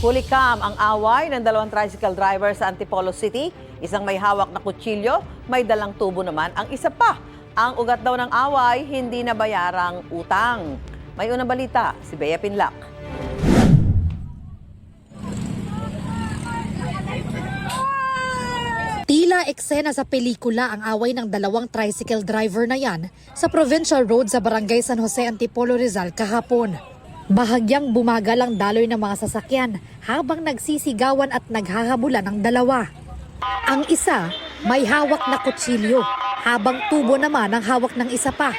Hulikam ang away ng dalawang tricycle driver sa Antipolo City. Isang may hawak na kutsilyo, may dalang tubo naman ang isa pa. Ang ugat daw ng away, hindi nabayarang utang. May unang balita, si Bea Pinlac. Tila eksena sa pelikula ang away ng dalawang tricycle driver na yan sa Provincial Road sa Barangay San Jose, Antipolo, Rizal kahapon. Bahagyang bumagal ang daloy ng mga sasakyan habang nagsisigawan at naghahabulan ang dalawa. Ang isa may hawak na kutsilyo habang tubo naman ang hawak ng isa pa.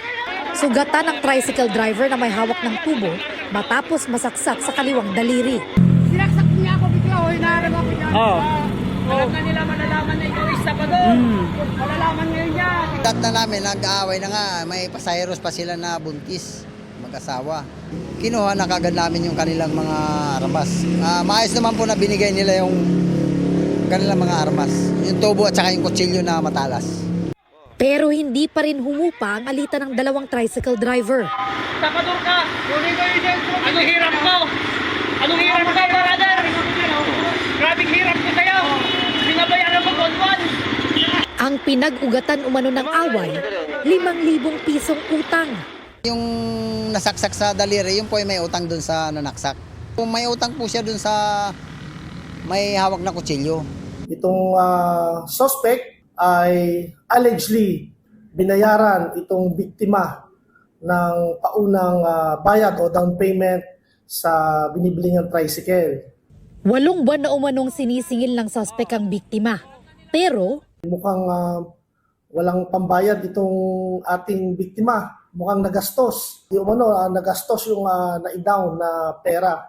Sugatan ng tricycle driver na may hawak ng tubo matapos masaksak sa kaliwang daliri. Sinaksak niya ako bigla, hinaharap ako niya. Alam na nila malalaman na ikaw isa pa doon. Malalaman ngayon niya. Dat na namin, nag-aaway na nga, may pasaheros pa sila na buntis, mag-asawa. Kinuha na kagad namin yung kanilang mga armas. Maayos naman po na binigay nila yung kanilang mga armas. Yung tubo at saka yung kutsilyo na matalas. Pero hindi pa rin humupa ang alitan ng dalawang tricycle driver. Tapador ka! Anong hirap mo? Anong hirap ka, brother? Grabing hirap ko sa'yo! Binabayaran mo buwan-buwan! Ang pinag-ugatan umano ng away, 5,000 pisong utang. Yung nasaksak sa daliri, yun po ay may utang dun sa nanaksak. Kung may utang po siya dun sa may hawak na kutsilyo. Itong suspect ay allegedly binayaran itong biktima ng paunang bayad o down payment sa binibili niyang tricycle. 8 buwan na umanong sinisingil ng suspect ang biktima. Pero Mukhang walang pambayad itong ating biktima. Mukhang nagastos. Di umano, nagastos yung na-down na pera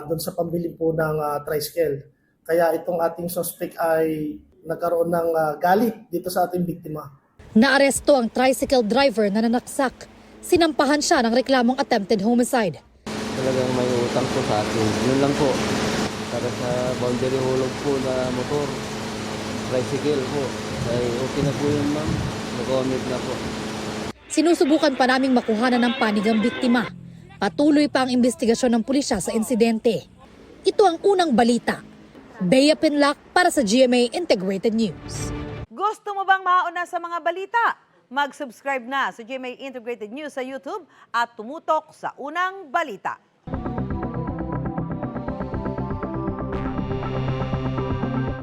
doon sa pambili po ng tricycle. Kaya itong ating suspect ay nagkaroon ng galit dito sa ating biktima. naaresto ang tricycle driver na nanaksak. Sinampahan siya ng reklamong attempted homicide. Talagang may utang po sa akin. Yun lang po. Para sa boundary hulog po na motor, tricycle po. Ay okay na po yun, ma'am. Nag-commit na po. Sinusubukan pa naming makuhanan ng panig ang biktima. Patuloy pa ang investigasyon ng pulisya sa insidente. Ito ang unang balita. Bea Pinlac para sa GMA Integrated News. Gusto mo bang mauna sa mga balita? Mag-subscribe na sa GMA Integrated News sa YouTube at tumutok sa unang balita.